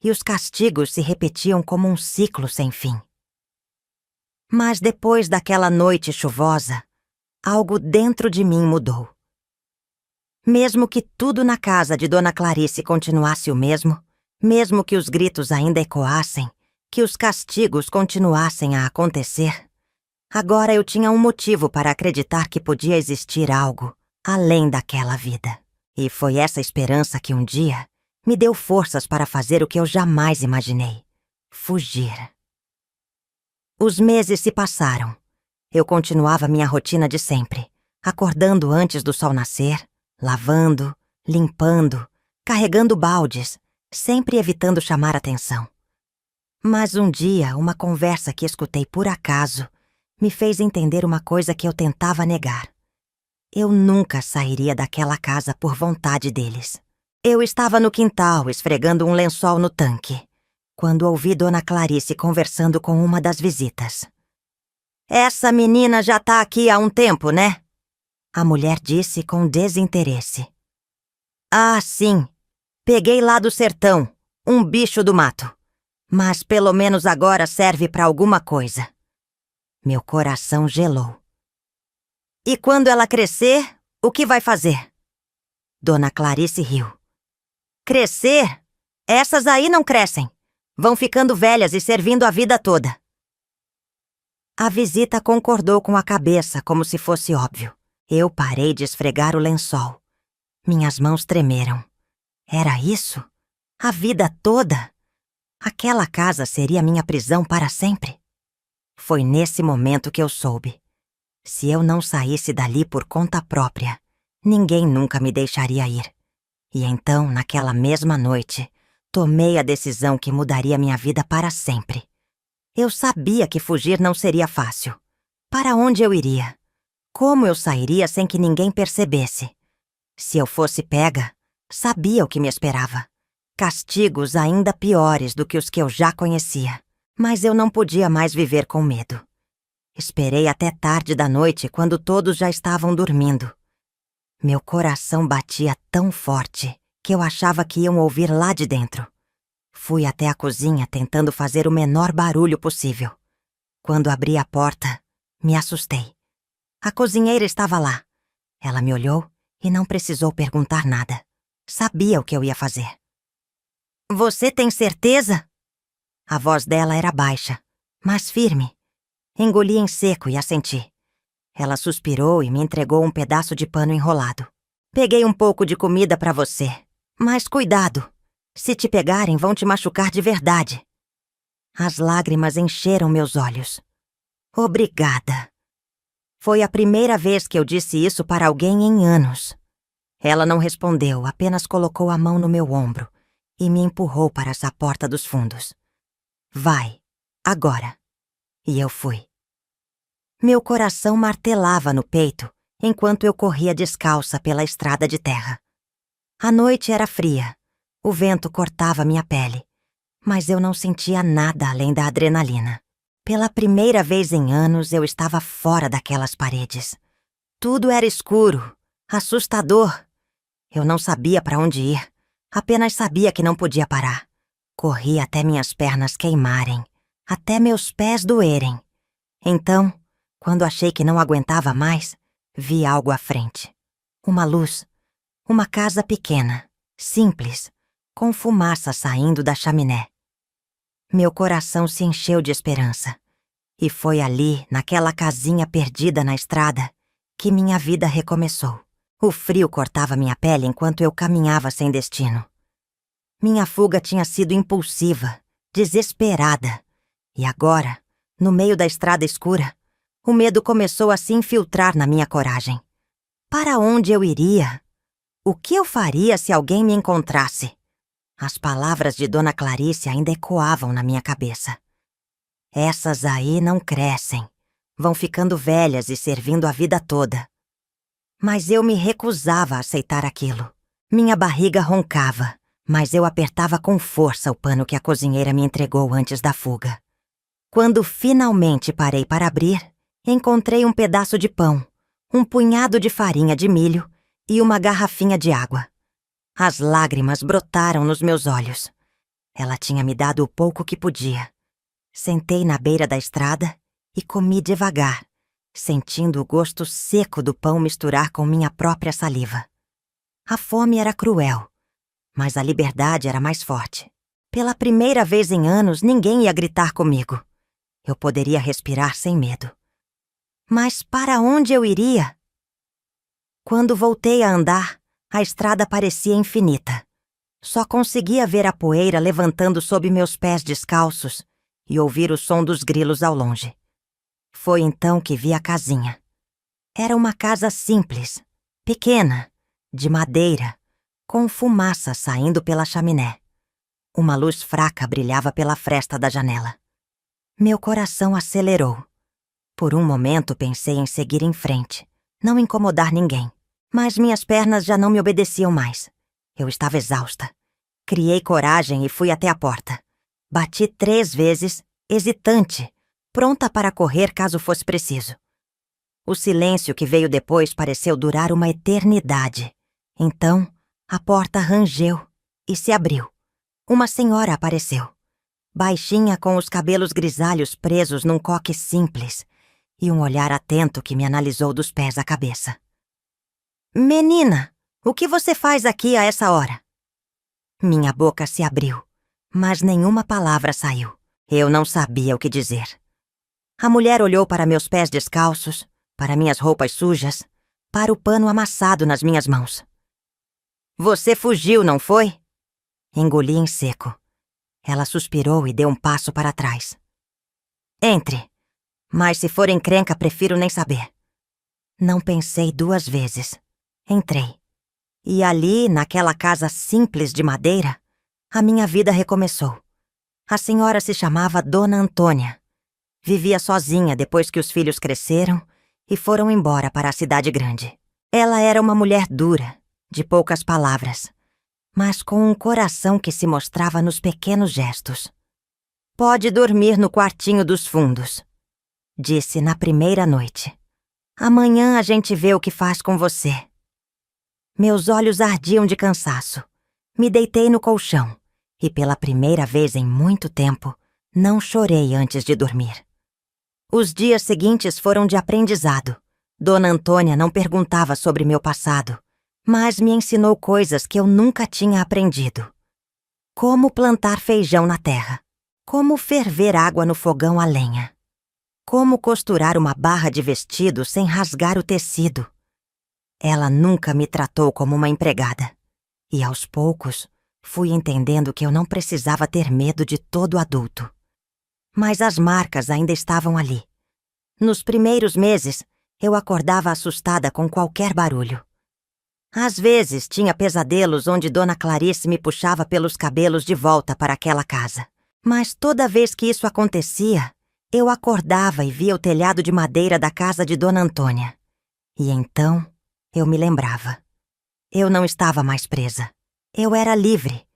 e os castigos se repetiam como um ciclo sem fim. Mas depois daquela noite chuvosa, algo dentro de mim mudou. Mesmo que tudo na casa de Dona Clarice continuasse o mesmo, mesmo que os gritos ainda ecoassem, que os castigos continuassem a acontecer, agora eu tinha um motivo para acreditar que podia existir algo além daquela vida. E foi essa esperança que um dia me deu forças para fazer o que eu jamais imaginei: fugir. Os meses se passaram. Eu continuava minha rotina de sempre, acordando antes do sol nascer, lavando, limpando, carregando baldes, sempre evitando chamar atenção. Mas um dia, uma conversa que escutei por acaso me fez entender uma coisa que eu tentava negar. Eu nunca sairia daquela casa por vontade deles. Eu estava no quintal, esfregando um lençol no tanque, quando ouvi Dona Clarice conversando com uma das visitas. "Essa menina já tá aqui há um tempo, né?" A mulher disse com desinteresse. "Ah, sim. Peguei lá do sertão, um bicho do mato. Mas pelo menos agora serve para alguma coisa." Meu coração gelou. "E quando ela crescer, o que vai fazer?" Dona Clarice riu. "Crescer? Essas aí não crescem. Vão ficando velhas e servindo a vida toda." A visita concordou com a cabeça, como se fosse óbvio. Eu parei de esfregar o lençol. Minhas mãos tremeram. Era isso? A vida toda? Aquela casa seria minha prisão para sempre? Foi nesse momento que eu soube. Se eu não saísse dali por conta própria, ninguém nunca me deixaria ir. E então, naquela mesma noite, tomei a decisão que mudaria minha vida para sempre. Eu sabia que fugir não seria fácil. Para onde eu iria? Como eu sairia sem que ninguém percebesse? Se eu fosse pega, sabia o que me esperava. Castigos ainda piores do que os que eu já conhecia. Mas eu não podia mais viver com medo. Esperei até tarde da noite, quando todos já estavam dormindo. Meu coração batia tão forte que eu achava que iam ouvir lá de dentro. Fui até a cozinha tentando fazer o menor barulho possível. Quando abri a porta, me assustei. A cozinheira estava lá. Ela me olhou e não precisou perguntar nada. Sabia o que eu ia fazer. "Você tem certeza?" A voz dela era baixa, mas firme. Engoli em seco e assenti. Ela suspirou e me entregou um pedaço de pano enrolado. "Peguei um pouco de comida para você, mas cuidado. Se te pegarem, vão te machucar de verdade. As lágrimas encheram meus olhos. Obrigada. Foi a primeira vez que eu disse isso para alguém em anos. Ela não respondeu, apenas colocou a mão no meu ombro e me empurrou para essa porta dos fundos. Vai, agora. E eu fui. Meu coração martelava no peito enquanto eu corria descalça pela estrada de terra. A noite era fria, o vento cortava minha pele, mas eu não sentia nada além da adrenalina. Pela primeira vez em anos, eu estava fora daquelas paredes. Tudo era escuro, assustador. Eu não sabia para onde ir, apenas sabia que não podia parar. Corri até minhas pernas queimarem, até meus pés doerem. Então, quando achei que não aguentava mais, vi algo à frente. Uma luz, uma casa pequena, simples, com fumaça saindo da chaminé. Meu coração se encheu de esperança. E foi ali, naquela casinha perdida na estrada, que minha vida recomeçou. O frio cortava minha pele enquanto eu caminhava sem destino. Minha fuga tinha sido impulsiva, desesperada. E agora, no meio da estrada escura, o medo começou a se infiltrar na minha coragem. Para onde eu iria? O que eu faria se alguém me encontrasse? As palavras de Dona Clarice ainda ecoavam na minha cabeça. Essas aí não crescem, vão ficando velhas e servindo a vida toda. Mas eu me recusava a aceitar aquilo. Minha barriga roncava, mas eu apertava com força o pano que a cozinheira me entregou antes da fuga. Quando finalmente parei para abrir, encontrei um pedaço de pão, um punhado de farinha de milho e uma garrafinha de água. As lágrimas brotaram nos meus olhos. Ela tinha me dado o pouco que podia. Sentei na beira da estrada e comi devagar, sentindo o gosto seco do pão misturar com minha própria saliva. A fome era cruel, mas a liberdade era mais forte. Pela primeira vez em anos, ninguém ia gritar comigo. Eu poderia respirar sem medo. Mas para onde eu iria? Quando voltei a andar, a estrada parecia infinita. Só conseguia ver a poeira levantando sob meus pés descalços e ouvir o som dos grilos ao longe. Foi então que vi a casinha. Era uma casa simples, pequena, de madeira, com fumaça saindo pela chaminé. Uma luz fraca brilhava pela fresta da janela. Meu coração acelerou. Por um momento pensei em seguir em frente, não incomodar ninguém. Mas minhas pernas já não me obedeciam mais. Eu estava exausta. Criei coragem e fui até a porta. Bati 3 vezes, hesitante, pronta para correr caso fosse preciso. O silêncio que veio depois pareceu durar uma eternidade. Então, a porta rangeu e se abriu. Uma senhora apareceu. Baixinha, com os cabelos grisalhos presos num coque simples e um olhar atento que me analisou dos pés à cabeça. "Menina, o que você faz aqui a essa hora?" Minha boca se abriu, mas nenhuma palavra saiu. Eu não sabia o que dizer. A mulher olhou para meus pés descalços, para minhas roupas sujas, para o pano amassado nas minhas mãos. "Você fugiu, não foi?" Engoli em seco. Ela suspirou e deu um passo para trás. "Entre. Mas se for encrenca, prefiro nem saber." Não pensei 2 vezes. Entrei. E ali, naquela casa simples de madeira, a minha vida recomeçou. A senhora se chamava Dona Antônia. Vivia sozinha depois que os filhos cresceram e foram embora para a cidade grande. Ela era uma mulher dura, de poucas palavras, mas com um coração que se mostrava nos pequenos gestos. "Pode dormir no quartinho dos fundos", disse na primeira noite. "Amanhã a gente vê o que faz com você." Meus olhos ardiam de cansaço. Me deitei no colchão e, pela primeira vez em muito tempo, não chorei antes de dormir. Os dias seguintes foram de aprendizado. Dona Antônia não perguntava sobre meu passado, mas me ensinou coisas que eu nunca tinha aprendido. Como plantar feijão na terra. Como ferver água no fogão a lenha. Como costurar uma barra de vestido sem rasgar o tecido. Ela nunca me tratou como uma empregada. E aos poucos, Fui entendendo que eu não precisava ter medo de todo adulto. Mas as marcas ainda estavam ali. Nos primeiros meses, eu acordava assustada com qualquer barulho. Às vezes, tinha pesadelos onde Dona Clarice me puxava pelos cabelos de volta para aquela casa. Mas toda vez que isso acontecia, eu acordava e via o telhado de madeira da casa de Dona Antônia. E então, eu me lembrava. Eu não estava mais presa. Eu era livre.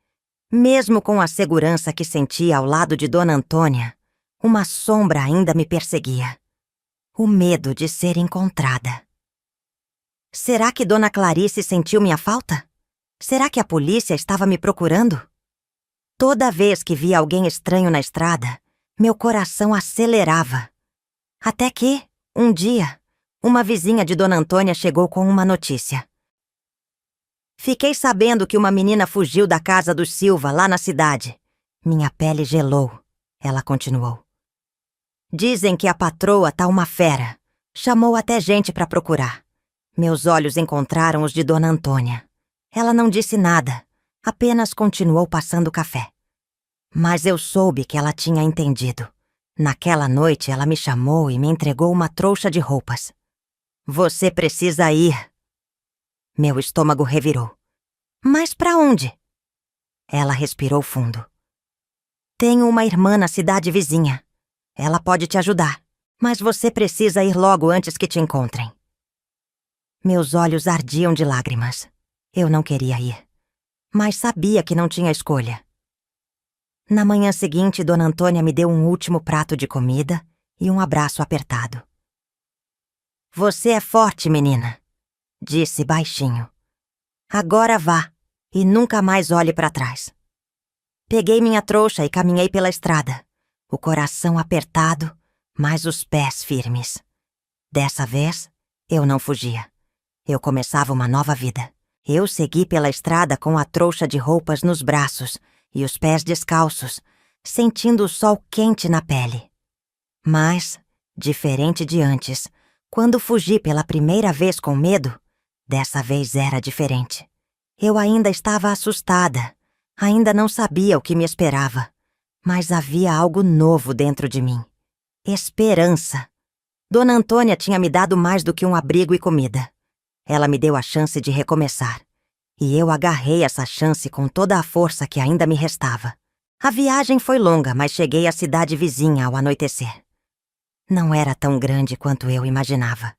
Mesmo com a segurança que sentia ao lado de Dona Antônia, uma sombra ainda me perseguia. O medo de ser encontrada. Será que Dona Clarice sentiu minha falta? Será que a polícia estava me procurando? Toda vez que via alguém estranho na estrada, meu coração acelerava. Até que, um dia, uma vizinha de Dona Antônia chegou com uma notícia. Fiquei sabendo que uma menina fugiu da casa dos Silva, lá na cidade. Minha pele gelou. Ela continuou. Dizem que a patroa tá uma fera. Chamou até gente para procurar. Meus olhos encontraram os de Dona Antônia. Ela não disse nada, apenas continuou passando café. Mas eu soube que ela tinha entendido. Naquela noite ela me chamou e me entregou uma trouxa de roupas. Você precisa ir. Meu estômago revirou. Mas para onde? Ela respirou fundo. Tenho uma irmã na cidade vizinha. Ela pode te ajudar, mas você precisa ir logo antes que te encontrem. Meus olhos ardiam de lágrimas. Eu não queria ir, mas sabia que não tinha escolha. Na manhã seguinte, Dona Antônia me deu um último prato de comida e um abraço apertado. Você é forte, menina, disse baixinho. Agora vá e nunca mais olhe para trás. Peguei minha trouxa e caminhei pela estrada, o coração apertado, mas os pés firmes. Dessa vez, eu não fugia. Eu começava uma nova vida. Eu segui pela estrada com a trouxa de roupas nos braços e os pés descalços, sentindo o sol quente na pele. Mas, diferente de antes, quando fugi pela primeira vez com medo, dessa vez era diferente. Eu ainda estava assustada, ainda não sabia o que me esperava, mas havia algo novo dentro de mim. Esperança. Dona Antônia tinha me dado mais do que um abrigo e comida. Ela me deu a chance de recomeçar. E eu agarrei essa chance com toda a força que ainda me restava. A viagem foi longa, mas cheguei à cidade vizinha ao anoitecer. Não era tão grande quanto eu imaginava.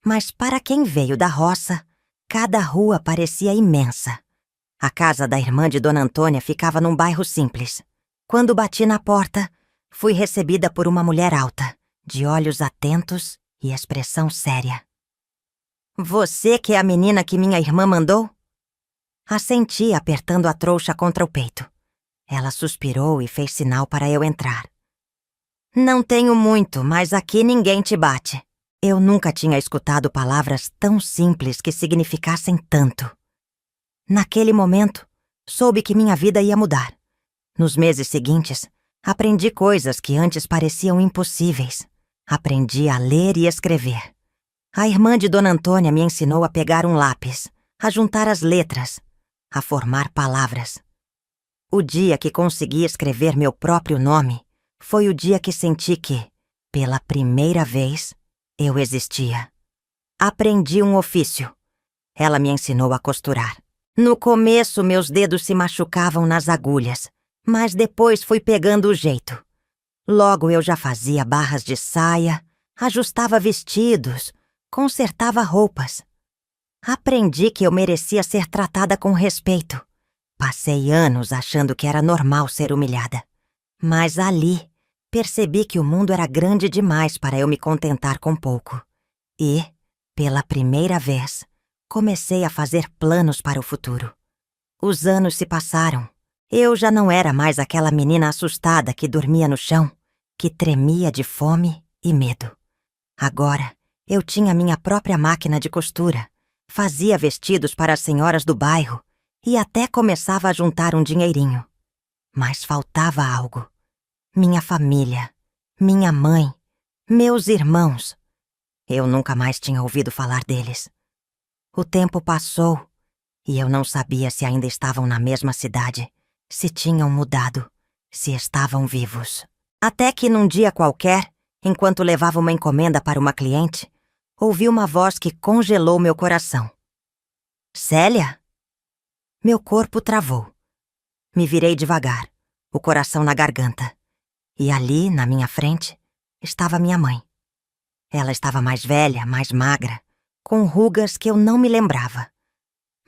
Mas para quem veio da roça, cada rua parecia imensa. A casa da irmã de Dona Antônia ficava num bairro simples. Quando bati na porta, fui recebida por uma mulher alta, de olhos atentos e expressão séria. Você que é a menina que minha irmã mandou? Assenti, apertando a trouxa contra o peito. Ela suspirou e fez sinal para eu entrar. Não tenho muito, mas aqui ninguém te bate. Eu nunca tinha escutado palavras tão simples que significassem tanto. Naquele momento, soube que minha vida ia mudar. Nos meses seguintes, aprendi coisas que antes pareciam impossíveis. Aprendi a ler e escrever. A irmã de Dona Antônia me ensinou a pegar um lápis, a juntar as letras, a formar palavras. O dia que consegui escrever meu próprio nome foi o dia que senti que, pela primeira vez, eu existia. Aprendi um ofício. Ela me ensinou a costurar. No começo, meus dedos se machucavam nas agulhas, mas depois fui pegando o jeito. Logo eu já fazia barras de saia, ajustava vestidos, consertava roupas. Aprendi que eu merecia ser tratada com respeito. Passei anos achando que era normal ser humilhada. Mas ali, percebi que o mundo era grande demais para eu me contentar com pouco. E, pela primeira vez, comecei a fazer planos para o futuro. Os anos se passaram. Eu já não era mais aquela menina assustada que dormia no chão, que tremia de fome e medo. Agora, eu tinha minha própria máquina de costura, fazia vestidos para as senhoras do bairro e até começava a juntar um dinheirinho. Mas faltava algo. Minha família, minha mãe, meus irmãos. Eu nunca mais tinha ouvido falar deles. O tempo passou E eu não sabia se ainda estavam na mesma cidade, se tinham mudado, se estavam vivos. Até que num dia qualquer, enquanto levava uma encomenda para uma cliente, ouvi uma voz que congelou meu coração. Célia? Meu corpo travou. Me virei devagar, o coração na garganta. E ali, na minha frente, estava minha mãe. Ela estava mais velha, mais magra, com rugas que eu não me lembrava.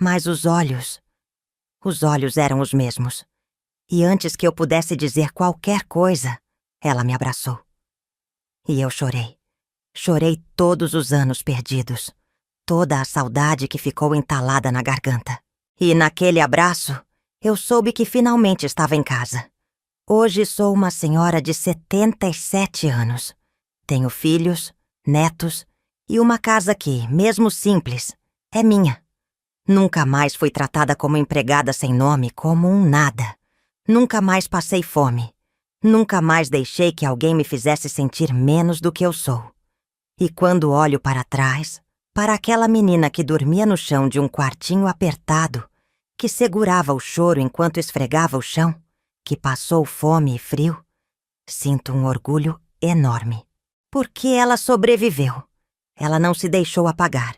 Mas os olhos eram os mesmos. E antes que eu pudesse dizer qualquer coisa, ela me abraçou. E eu chorei. Chorei todos os anos perdidos. Toda a saudade que ficou entalada na garganta. E naquele abraço, eu soube que finalmente estava em casa. Hoje sou uma senhora de 77 anos. Tenho filhos, netos e uma casa que, mesmo simples, é minha. Nunca mais fui tratada como empregada sem nome, como um nada. Nunca mais passei fome. Nunca mais deixei que alguém me fizesse sentir menos do que eu sou. E quando olho para trás, para aquela menina que dormia no chão de um quartinho apertado, que segurava o choro enquanto esfregava o chão, que passou fome e frio, sinto um orgulho enorme. Porque ela sobreviveu. Ela não se deixou apagar.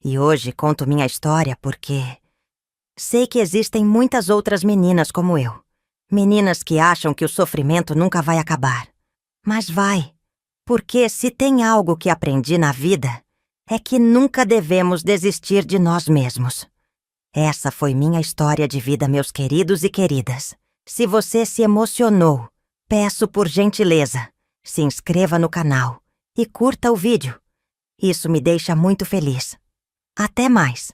E hoje conto minha história porque sei que existem muitas outras meninas como eu. Meninas que acham que o sofrimento nunca vai acabar. Mas vai. Porque se tem algo que aprendi na vida, é que nunca devemos desistir de nós mesmos. Essa foi minha história de vida, meus queridos e queridas. Se você se emocionou, peço por gentileza, se inscreva no canal e curta o vídeo. Isso me deixa muito feliz. Até mais!